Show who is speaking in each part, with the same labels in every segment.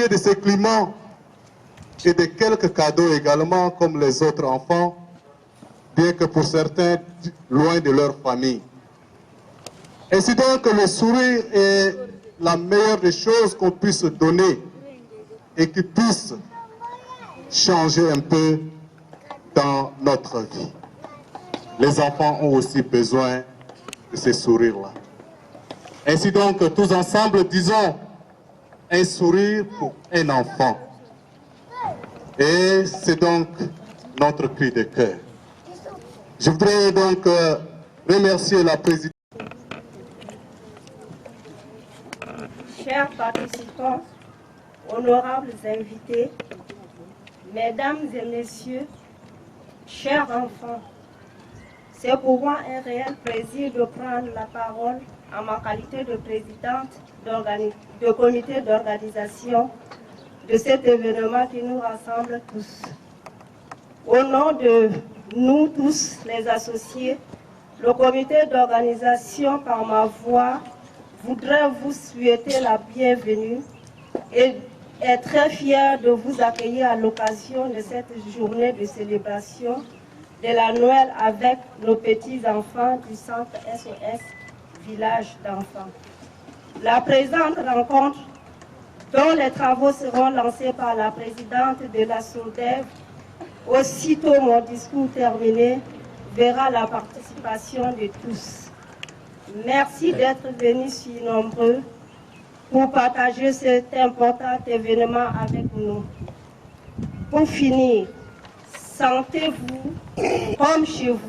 Speaker 1: De ce climat et de quelques cadeaux également comme les autres enfants, bien que pour certains loin de leur famille. Et c'est donc que le sourire est la meilleure des choses qu'on puisse donner et qui puisse changer un peu dans notre vie. Les enfants ont aussi besoin de ces sourires-là. Ainsi donc, tous ensemble, disons un sourire pour un enfant. Et c'est donc notre cri de cœur. Je voudrais donc remercier la présidente.
Speaker 2: Chers participants, honorables invités, mesdames et messieurs, chers enfants, c'est pour moi un réel plaisir de prendre la parole en ma qualité de présidente de comité d'organisation de cet événement qui nous rassemble tous. Au nom de nous tous, les associés, le comité d'organisation par ma voix voudrait vous souhaiter la bienvenue et est très fier de vous accueillir à l'occasion de cette journée de célébration de la Noël avec nos petits-enfants du centre SOS Village d'enfants. La présente rencontre, dont les travaux seront lancés par la présidente de la SODEV, aussitôt mon discours terminé, verra la participation de tous. Merci d'être venus si nombreux pour partager cet important événement avec nous. Pour finir, sentez-vous comme chez vous.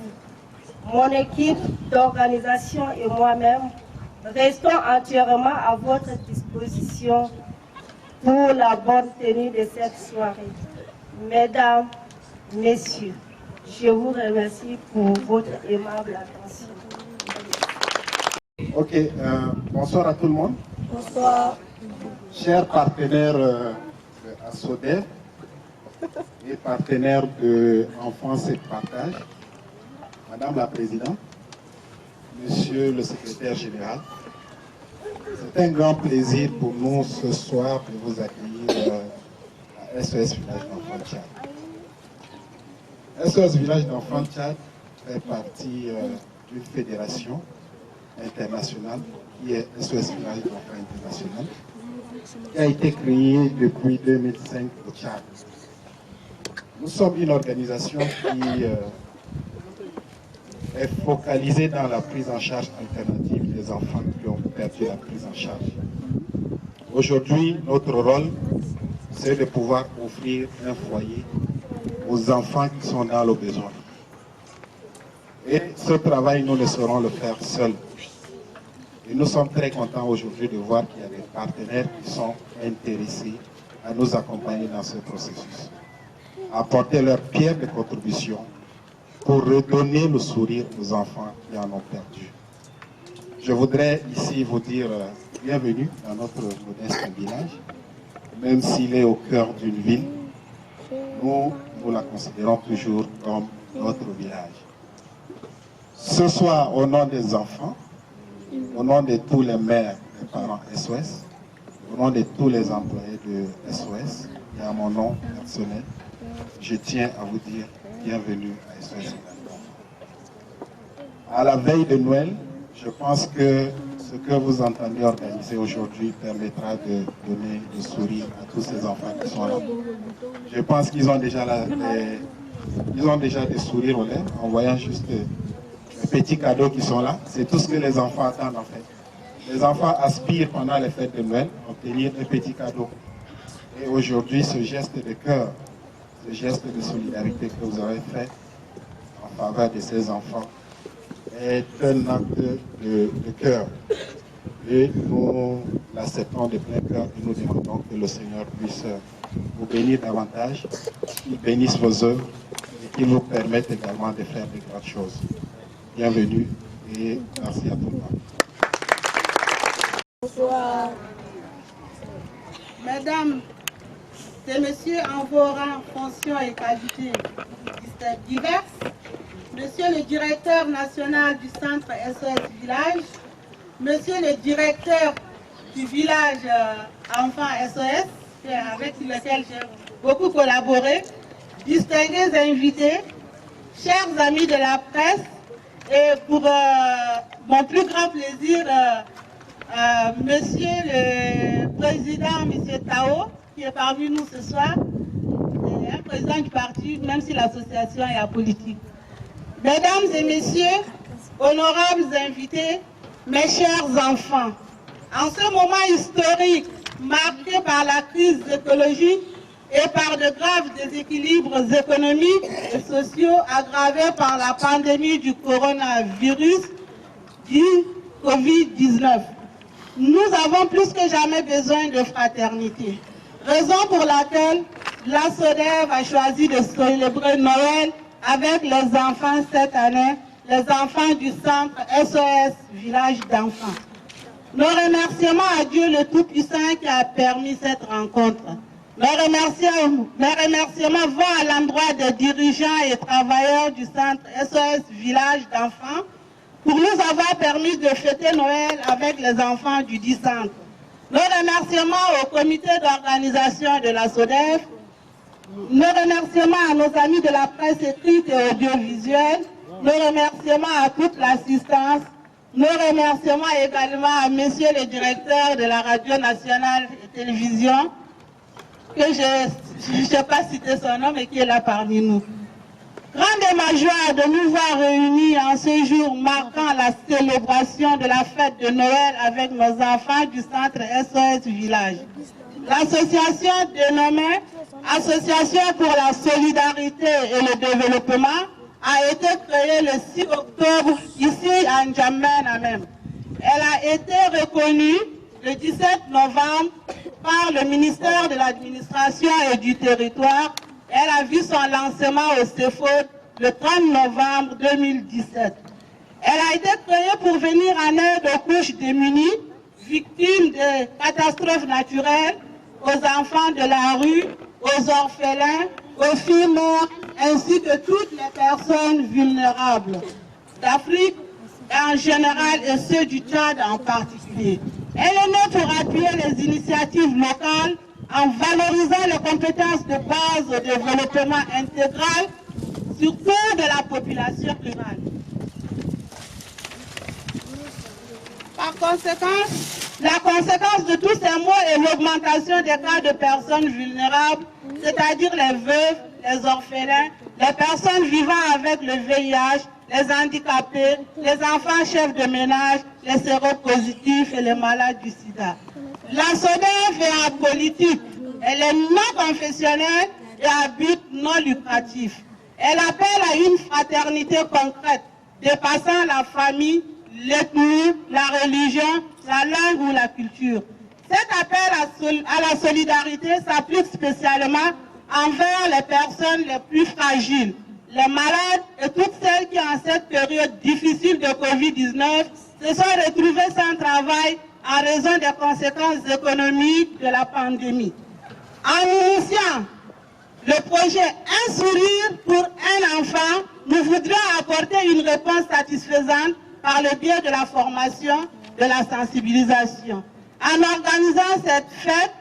Speaker 2: Mon équipe d'organisation et moi-même restons entièrement à votre disposition pour la bonne tenue de cette soirée. Mesdames, Messieurs, je vous remercie pour votre aimable attention.
Speaker 3: Ok, bonsoir à tout le monde.
Speaker 2: Bonsoir.
Speaker 3: Chers partenaires de ASODEV et partenaires de Enfance et Partage, Madame la Présidente, Monsieur le Secrétaire Général, c'est un grand plaisir pour nous ce soir de vous accueillir à SOS Village d'Enfants Tchad. SOS Village d'Enfants Tchad fait partie d'une fédération internationale qui est SOS Village d'Enfants International, qui a été créée depuis 2005 au Tchad. Nous sommes une organisation qui est focalisée dans la prise en charge alternative des enfants qui ont perdu la prise en charge. Aujourd'hui, notre rôle, c'est de pouvoir offrir un foyer aux enfants qui sont dans le besoin. Et ce travail, nous ne saurons le faire seuls. Et nous sommes très contents aujourd'hui de voir qu'il y a des partenaires qui sont intéressés à nous accompagner dans ce processus, à apporter leur pierre de contribution pour redonner le sourire aux enfants qui en ont perdu. Je voudrais ici vous dire bienvenue dans notre modeste village, même s'il est au cœur d'une ville, nous la considérons toujours comme notre village. Ce soir, au nom des enfants, au nom de tous les mères et parents SOS, au nom de tous les employés de SOS et à mon nom personnel, je tiens à vous dire bienvenue à SOS. À la veille de Noël, je pense que ce que vous entendez organiser aujourd'hui permettra de donner le sourire à tous ces enfants qui sont là. Je pense qu'ils ont déjà des sourires aux lèvres en voyant juste les petits cadeaux qui sont là. C'est tout ce que les enfants attendent en fait. Les enfants aspirent pendant les fêtes de Noël à obtenir des petits cadeaux. Et aujourd'hui, ce geste de cœur ce geste de solidarité que vous avez fait en faveur de ces enfants est un acte de cœur. Et nous l'acceptons de plein cœur et nous demandons que le Seigneur puisse vous bénir davantage, qu'il bénisse vos œuvres et qu'il vous permette également de faire de grandes choses. Bienvenue et merci à tout le monde.
Speaker 4: Bonsoir. Mesdames et messieurs, en vos rangs, fonctions et qualités diverses, monsieur le directeur national du centre SOS Village, monsieur le directeur du village Enfants SOS, avec lequel j'ai beaucoup collaboré, distingués invités, chers amis de la presse, et pour mon plus grand plaisir, monsieur le président, monsieur Tao, qui est parmi nous ce soir, et un président du parti, même si l'association est apolitique. Mesdames et messieurs, honorables invités, mes chers enfants, en ce moment historique marqué par la crise écologique et par de graves déséquilibres économiques et sociaux aggravés par la pandémie du coronavirus du Covid-19, nous avons plus que jamais besoin de fraternité. Raison pour laquelle la SODEV a choisi de célébrer Noël avec les enfants cette année, les enfants du centre SOS Village d'enfants. Nos remerciements à Dieu le Tout-Puissant qui a permis cette rencontre. Mes remerciements vont à l'endroit des dirigeants et travailleurs du centre SOS Village d'enfants pour nous avoir permis de fêter Noël avec les enfants du dit centre. Nos remerciements au comité d'organisation de la SODEV, nos remerciements à nos amis de la presse écrite et audiovisuelle, nos remerciements à toute l'assistance, nos remerciements également à monsieur le directeur de la Radio Nationale et Télévision, que je ne sais pas citer son nom, mais qui est là parmi nous. Grande est ma joie de nous voir réunis en ce jour marquant la célébration de la fête de Noël avec nos enfants du centre SOS Village. L'association dénommée Association pour la solidarité et le développement a été créée le 6 octobre ici à N'Djamena même. Elle a été reconnue le 17 novembre par le ministère de l'Administration et du Territoire. Elle a vu son lancement au CEFOD le 30 novembre 2017. Elle a été créée pour venir en aide aux couches démunies, victimes de catastrophes naturelles, aux enfants de la rue, aux orphelins, aux filles mortes, ainsi que toutes les personnes vulnérables d'Afrique en général et ceux du Tchad en particulier. Elle est née pour appuyer les initiatives locales en valorisant les compétences de base au développement intégral, surtout de la population rurale. Par conséquent, la conséquence de tous ces mots est l'augmentation des cas de personnes vulnérables, c'est-à-dire les veuves, les orphelins, les personnes vivant avec le VIH, les handicapés, les enfants chefs de ménage, les séropositifs et les malades du sida. La SODEV est apolitique, elle est non confessionnelle et à but non lucratif. Elle appelle à une fraternité concrète, dépassant la famille, l'ethnie, la religion, la langue ou la culture. Cet appel à la solidarité s'applique spécialement envers les personnes les plus fragiles, les malades et toutes celles qui, en cette période difficile de Covid-19, se sont retrouvées sans travail en raison des conséquences économiques de la pandémie. En initiant le projet Un sourire pour un enfant, nous voudrions apporter une réponse satisfaisante par le biais de la formation, de la sensibilisation. En organisant cette fête,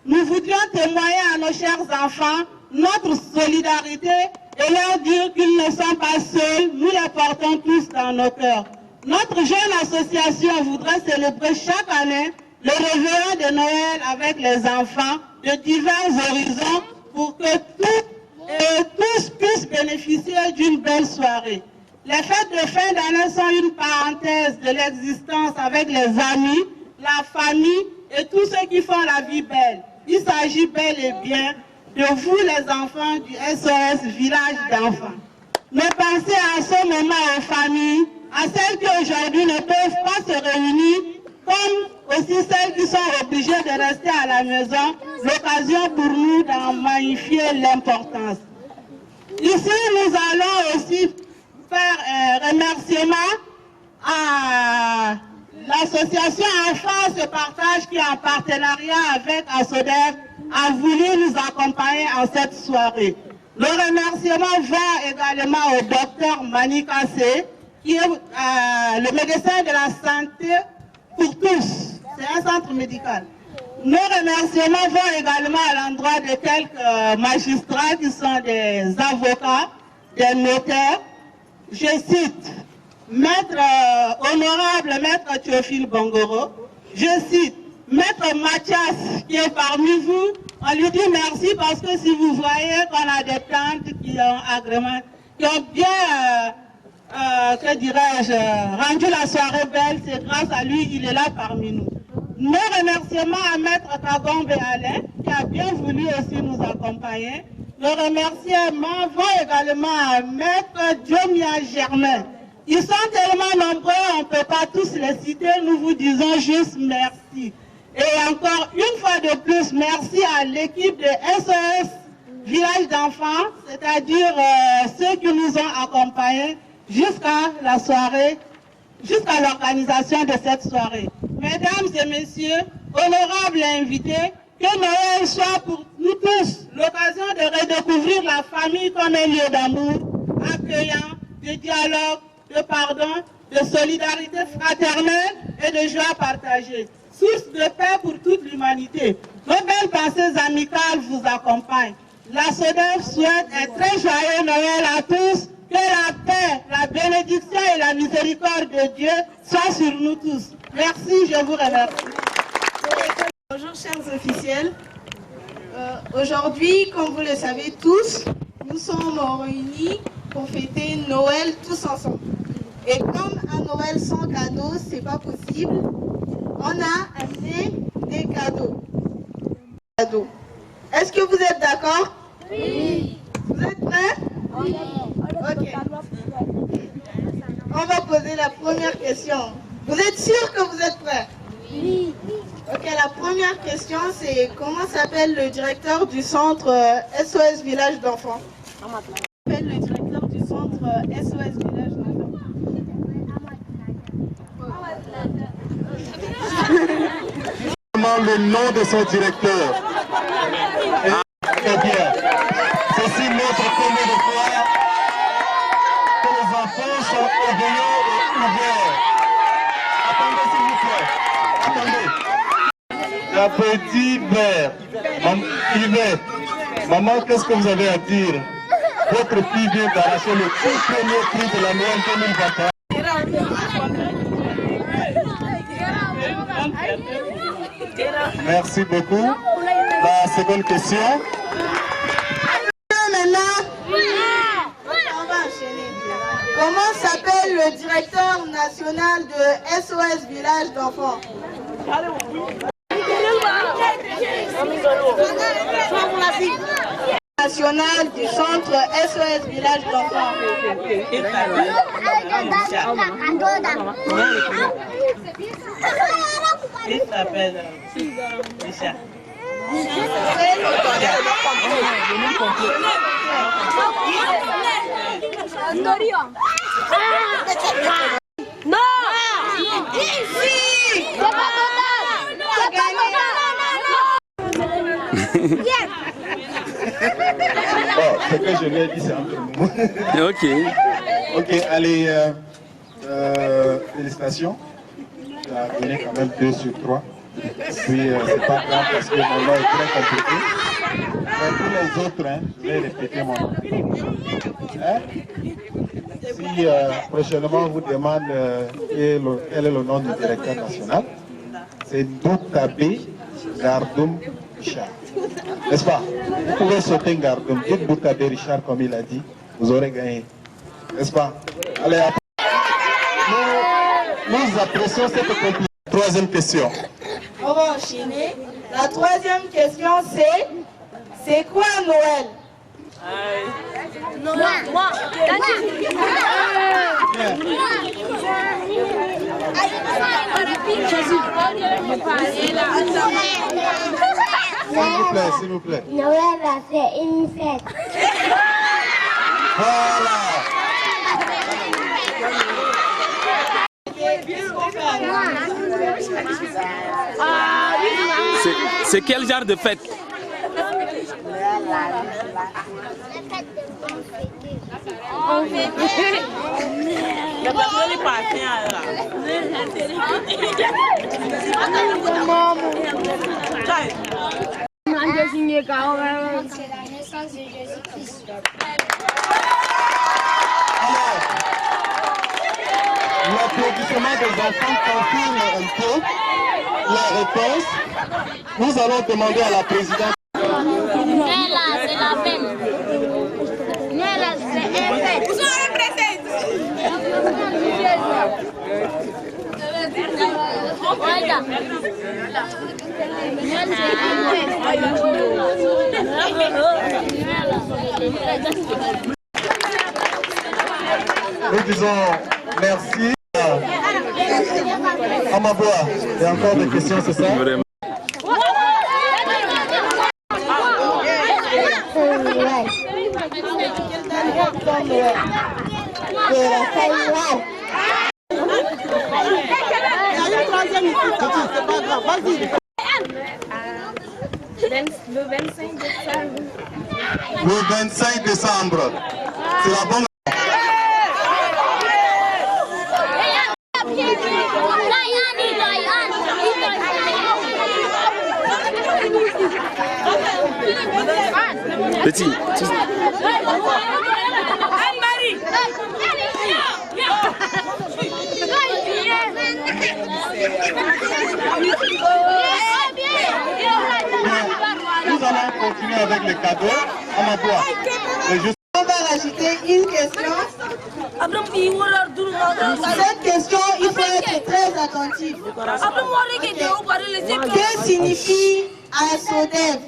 Speaker 4: nous voudrions témoigner à nos chers enfants notre solidarité et leur dire qu'ils ne sont pas seuls, nous les portons tous dans nos cœurs. Notre jeune association voudrait célébrer chaque année le réveillon de Noël avec les enfants de divers horizons pour que toutes et tous puissent bénéficier d'une belle soirée. Les fêtes de fin d'année sont une parenthèse de l'existence avec les amis, la famille et tous ceux qui font la vie belle. Il s'agit bel et bien de vous les enfants du SOS Village d'enfants. Mais pensez à ce moment aux familles, à celles qui aujourd'hui ne peuvent pas se réunir, comme aussi celles qui sont obligées de rester à la maison, l'occasion pour nous d'en magnifier l'importance. Ici, nous allons aussi faire un remerciement à l'association Enfants se Partage qui, en partenariat avec ASODEF, a voulu nous accompagner en cette soirée. Le remerciement va également au docteur Mani Kassé, qui est le médecin de la santé pour tous. C'est un centre médical. Nos remerciements vont également à l'endroit de quelques magistrats qui sont des avocats, des notaires. Je cite honorable Maître Théophile Bongoro. Je cite Maître Mathias qui est parmi vous. On lui dit merci parce que si vous voyez qu'on a des tantes qui ont agrément, qui ont bien, que dirais-je, rendu la soirée belle, c'est grâce à lui, il est là parmi nous. Nos remerciements à Maître Kagombe Alain, qui a bien voulu aussi nous accompagner. Nos remerciements vont également à Maître Diomia Germain. Ils sont tellement nombreux, on ne peut pas tous les citer, nous vous disons juste merci. Et encore une fois de plus, merci à l'équipe de SOS Village d'enfants, c'est-à-dire ceux qui nous ont accompagnés jusqu'à la soirée, jusqu'à l'organisation de cette soirée. Mesdames et messieurs, honorables invités, que Noël soit pour nous tous l'occasion de redécouvrir la famille comme un lieu d'amour, accueillant, de dialogue, de pardon, de solidarité fraternelle et de joie partagée. Source de paix pour toute l'humanité. Nos belles pensées amicales vous accompagnent. La SODEF souhaite un très joyeux Noël à tous. Que la paix, la bénédiction et la miséricorde de Dieu soient sur nous tous. Merci, je vous remercie.
Speaker 5: Bonjour chers officiels. Aujourd'hui, comme vous le savez tous, nous sommes réunis pour fêter Noël tous ensemble. Et comme un Noël sans cadeaux, c'est pas possible, on a amené des cadeaux. Est-ce que vous êtes d'accord? Oui. Vous êtes prêts? Oui. Ok. On va poser la première question. Vous êtes sûr que vous êtes prêts? Oui. Ok, la première question c'est comment s'appelle le directeur du centre SOS Village d'enfants? Comment s'appelle le directeur du centre SOS Village d'enfants?
Speaker 1: Le nom de son directeur. Eh bien, ceci montre combien de fois que les enfants sont éveillés et ouverts. Attendez, s'il vous plaît. Attendez. La petite mère, Yvette, maman, qu'est-ce que vous avez à dire? Votre fille vient d'arracher le tout premier prix de la Noël 2021. Merci beaucoup. La seconde question.
Speaker 5: Comment s'appelle le directeur national de SOS Village d'enfants? National du centre SOS Village d'enfants.
Speaker 6: Il s'appelle Richard.
Speaker 2: Non! Ici! C'est pas
Speaker 3: Bon, ce que je lui ai dit, c'est entre nous.
Speaker 7: Ok.
Speaker 3: Ok, allez, félicitations. Tu as donné quand même 2 sur 3. Puis, c'est pas grave parce que mon nom est très compliqué. Mais pour les autres, hein, je vais répéter mon nom. Hein? Si prochainement on vous demande quel est le nom du directeur national, c'est Doutabe Gardoum Richard. N'est-ce pas? Vous pouvez sauter Gardoum, dites Doutabe Richard comme il a dit, vous aurez gagné. N'est-ce pas? Allez,
Speaker 1: Nous apprécions cette compétition. Troisième question.
Speaker 5: On va enchaîner. La troisième question c'est C'est quoi Noël?
Speaker 2: Moi.
Speaker 1: S'il vous plaît.
Speaker 7: Noël, c'est une fête.
Speaker 1: Voilà.
Speaker 8: C'est quel genre de fête?
Speaker 7: C'est la naissance de Jésus-Christ.
Speaker 1: L'applaudissement des enfants confirme un peu la réponse. Nous allons demander à la présidente.
Speaker 7: Noël, c'est la fête. Noël, c'est une fête. Où sont les précèdes?
Speaker 1: Nous disons merci à Maboua. Il y a encore des questions, c'est ça?
Speaker 2: Le 25 décembre.
Speaker 1: Le 25 décembre. C'est la bonne.
Speaker 8: Petit.
Speaker 2: Anne-Marie.
Speaker 1: Nous allons continuer avec les cadeaux à Maboua.
Speaker 5: On va rajouter une question. Cette question, il faut être très attentif. Que signifie ASODEV?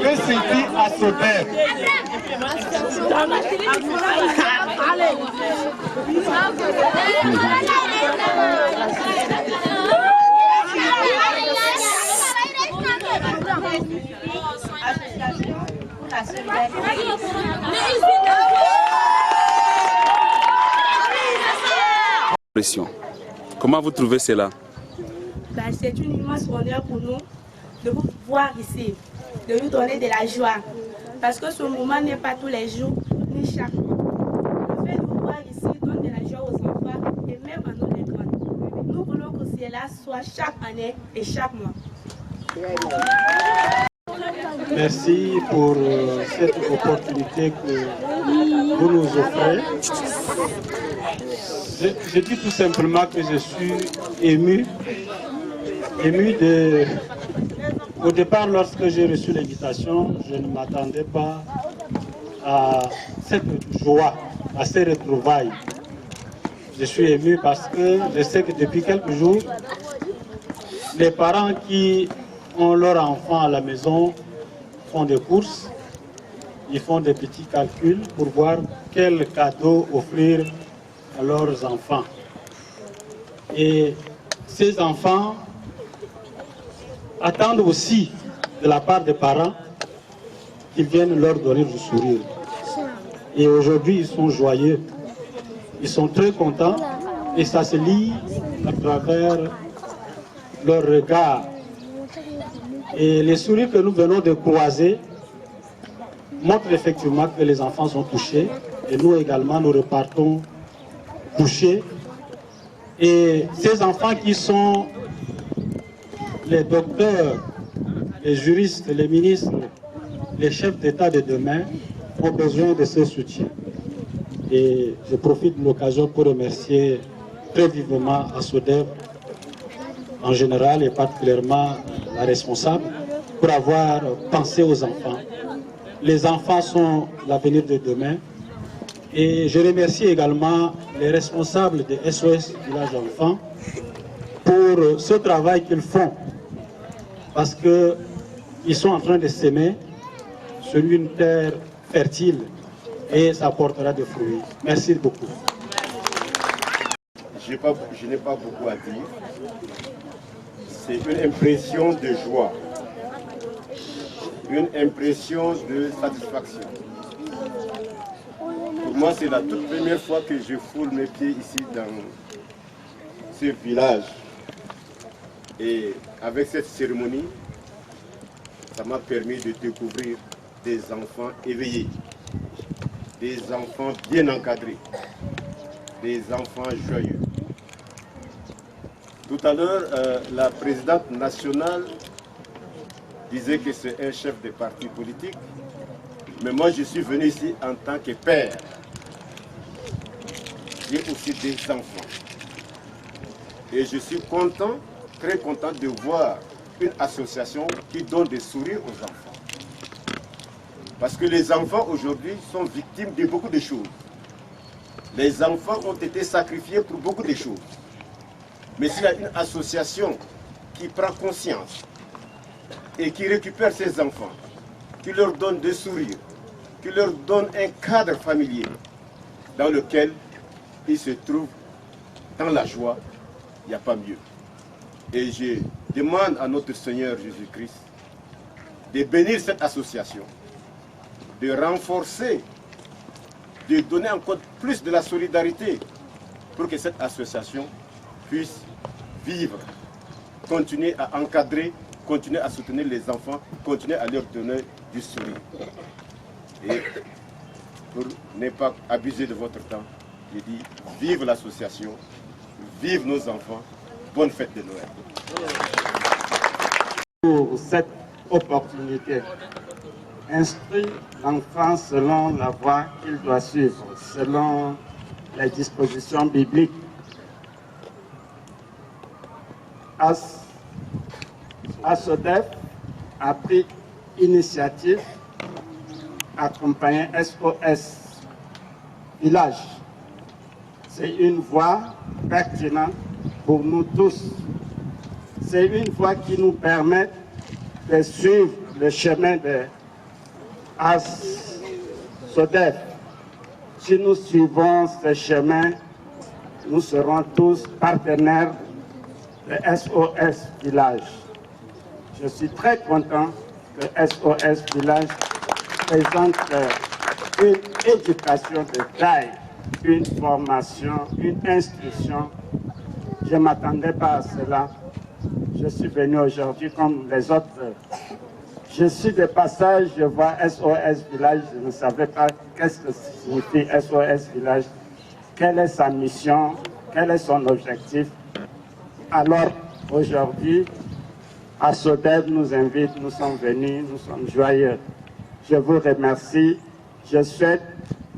Speaker 1: Que signifie ASODEV?
Speaker 8: Comment vous trouvez cela?
Speaker 2: C'est une immense honneur pour nous de vous voir ici, de nous donner de la joie. Parce que ce moment n'est pas tous les jours, ni chaque mois. Le fait de vous voir ici donne de la joie aux enfants et même à nous les grands. Nous voulons que cela soit chaque année et chaque mois.
Speaker 3: Merci pour cette opportunité que vous nous offrez. Je dis tout simplement que je suis ému de... Au départ, lorsque j'ai reçu l'invitation, je ne m'attendais pas à cette joie, à ces retrouvailles. Je suis ému parce que je sais que depuis quelques jours, les parents qui ont leur enfant à la maison font des courses, ils font des petits calculs pour voir quel cadeau offrir à leurs enfants. Et ces enfants attendent aussi de la part des parents qu'ils viennent leur donner du sourire. Et aujourd'hui, ils sont joyeux, ils sont très contents et ça se lit à travers leur regard. Et les sourires que nous venons de croiser montrent effectivement que les enfants sont touchés et nous également nous repartons touchés. Et ces enfants qui sont les docteurs, les juristes, les ministres, les chefs d'État de demain ont besoin de ce soutien. Et je profite de l'occasion pour remercier très vivement ASODEV en général et particulièrement la responsable pour avoir pensé aux enfants. Les enfants sont l'avenir de demain
Speaker 9: Et je remercie également les responsables de SOS Village Enfants pour ce travail qu'ils font, parce qu'ils sont en train de s'aimer sur une terre fertile et ça portera des fruits. Merci beaucoup.
Speaker 10: Je n'ai pas beaucoup à dire. C'est une impression de joie, une impression de satisfaction. Pour moi, c'est la toute première fois que je foule mes pieds ici dans ce village. Et avec cette cérémonie, ça m'a permis de découvrir des enfants éveillés, des enfants bien encadrés, des enfants joyeux. Tout à l'heure, la présidente nationale disait que c'est un chef de parti politique, mais moi je suis venu ici en tant que père. J'ai aussi des enfants. Et je suis content, très content de voir une association qui donne des sourires aux enfants. Parce que les enfants aujourd'hui sont victimes de beaucoup de choses. Les enfants ont été sacrifiés pour beaucoup de choses. Mais s'il y a une association qui prend conscience et qui récupère ces enfants, qui leur donne des sourires, qui leur donne un cadre familier dans lequel ils se trouvent dans la joie, il n'y a pas mieux. Et je demande à notre Seigneur Jésus-Christ de bénir cette association, de renforcer, de donner encore plus de la solidarité pour que cette association puisse vivre, continuer à encadrer, continuer à soutenir les enfants, continuer à leur donner du sourire. Et pour ne pas abuser de votre temps, je dis vive l'association, vive nos enfants, bonne fête de Noël.
Speaker 9: Pour cette opportunité, instruire l'enfant selon la voie qu'il doit suivre, selon les dispositions bibliques. ASODEF a pris initiative accompagner SOS Village. C'est une voie pertinente pour nous tous. C'est une voie qui nous permet de suivre le chemin de ASODEF. Si nous suivons ce chemin, nous serons tous partenaires de SOS Village. Je suis très content que SOS Village présente une éducation de taille, une formation, une instruction. Je ne m'attendais pas à cela. Je suis venu aujourd'hui comme les autres. Je suis de passage, je vois SOS Village, je ne savais pas qu'est-ce que signifie SOS Village, quelle est sa mission, quel est son objectif. Alors, aujourd'hui, ASODEF nous invite, nous sommes venus, nous sommes joyeux. Je vous remercie. Je souhaite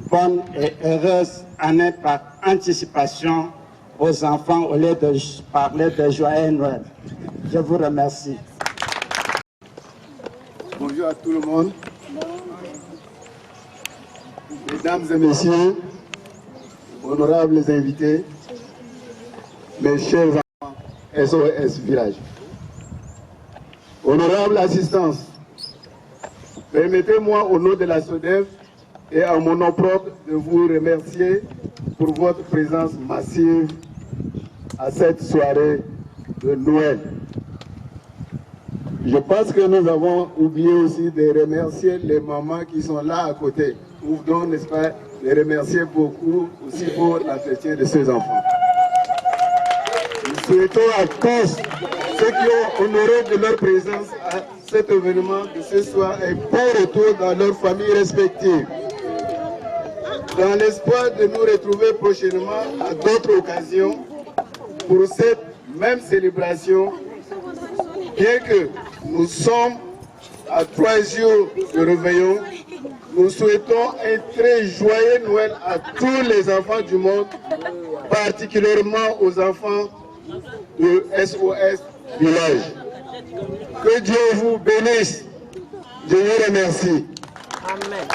Speaker 9: bonne et heureuse année par anticipation aux enfants au lieu de parler de joyeux Noël. Je vous remercie.
Speaker 11: Bonjour à tout le monde. Mesdames et messieurs, honorables invités, mes chers enfants SOS Village. Honorable assistance, permettez-moi au nom de la SODEF et à mon nom propre de vous remercier pour votre présence massive à cette soirée de Noël. Je pense que nous avons oublié aussi de remercier les mamans qui sont là à côté. Nous devons, n'est-ce pas, les remercier beaucoup aussi pour l'entretien de ces enfants. Nous souhaitons à tous ceux qui ont honoré de leur présence à cet événement de ce soir un bon retour dans leurs familles respectives. Dans l'espoir de nous retrouver prochainement à d'autres occasions pour cette même célébration, bien que nous sommes à 3 jours de réveillon, nous souhaitons un très joyeux Noël à tous les enfants du monde, particulièrement aux enfants de SOS Village. Que Dieu vous bénisse. Je vous remercie.
Speaker 6: Amen.